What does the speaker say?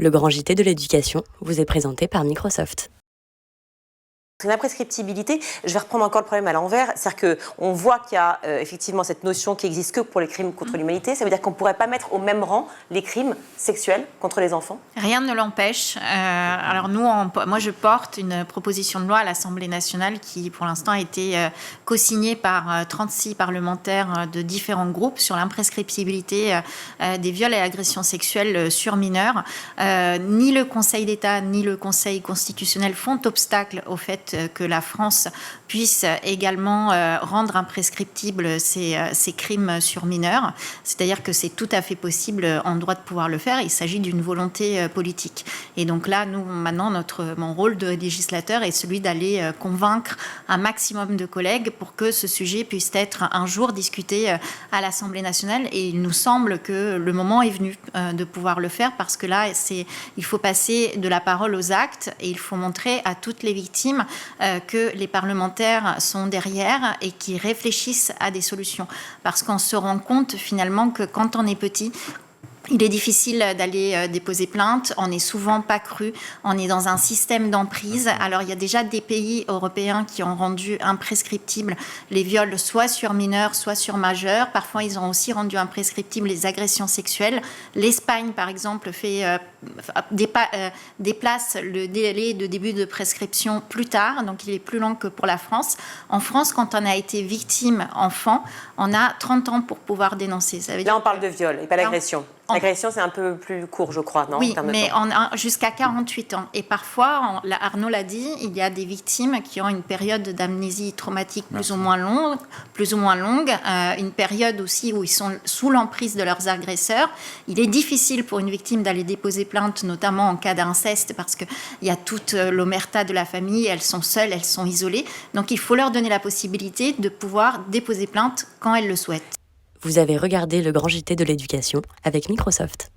Le grand JT de l'éducation vous est présenté par Microsoft. L'imprescriptibilité, je vais reprendre encore le problème à l'envers, c'est-à-dire qu'on voit qu'il y a effectivement cette notion qui existe que pour les crimes contre l'humanité. Ça veut dire qu'on ne pourrait pas mettre au même rang les crimes sexuels contre les enfants? Rien ne l'empêche. Alors nous, moi je porte une proposition de loi à l'Assemblée nationale qui pour l'instant a été co-signée par 36 parlementaires de différents groupes sur l'imprescriptibilité des viols et agressions sexuelles sur mineurs. Ni le Conseil d'État ni le Conseil constitutionnel font obstacle au fait que la France puisse également rendre imprescriptibles ces crimes sur mineurs. C'est-à-dire que c'est tout à fait possible en droit de pouvoir le faire. Il s'agit d'une volonté politique. Et donc là, nous, maintenant, mon rôle de législateur est celui d'aller convaincre un maximum de collègues pour que ce sujet puisse être un jour discuté à l'Assemblée nationale. Et il nous semble que le moment est venu de pouvoir le faire parce que là, il faut passer de la parole aux actes et il faut montrer à toutes les victimes que les parlementaires sont derrière et qui réfléchissent à des solutions. Parce qu'on se rend compte finalement que quand on est petit, il est difficile d'aller déposer plainte, on n'est souvent pas cru, on est dans un système d'emprise. Alors il y a déjà des pays européens qui ont rendu imprescriptibles les viols soit sur mineurs, soit sur majeurs. Parfois ils ont aussi rendu imprescriptibles les agressions sexuelles. L'Espagne par exemple déplace le délai de début de prescription plus tard, donc il est plus long que pour la France. En France, quand on a été victime enfant, on a 30 ans pour pouvoir dénoncer. Ça veut dire là on parle de viol et pas d'agression. L'agression, c'est un peu plus court, je crois, non? Oui, mais jusqu'à 48 ans. Et parfois, Arnaud l'a dit, il y a des victimes qui ont une période d'amnésie traumatique plus ou moins longue, une période aussi où ils sont sous l'emprise de leurs agresseurs. Il est difficile pour une victime d'aller déposer plainte, notamment en cas d'inceste, parce qu'il y a toute l'omerta de la famille, elles sont seules, elles sont isolées. Donc, il faut leur donner la possibilité de pouvoir déposer plainte quand elles le souhaitent. Vous avez regardé le grand JT de l'éducation avec Microsoft.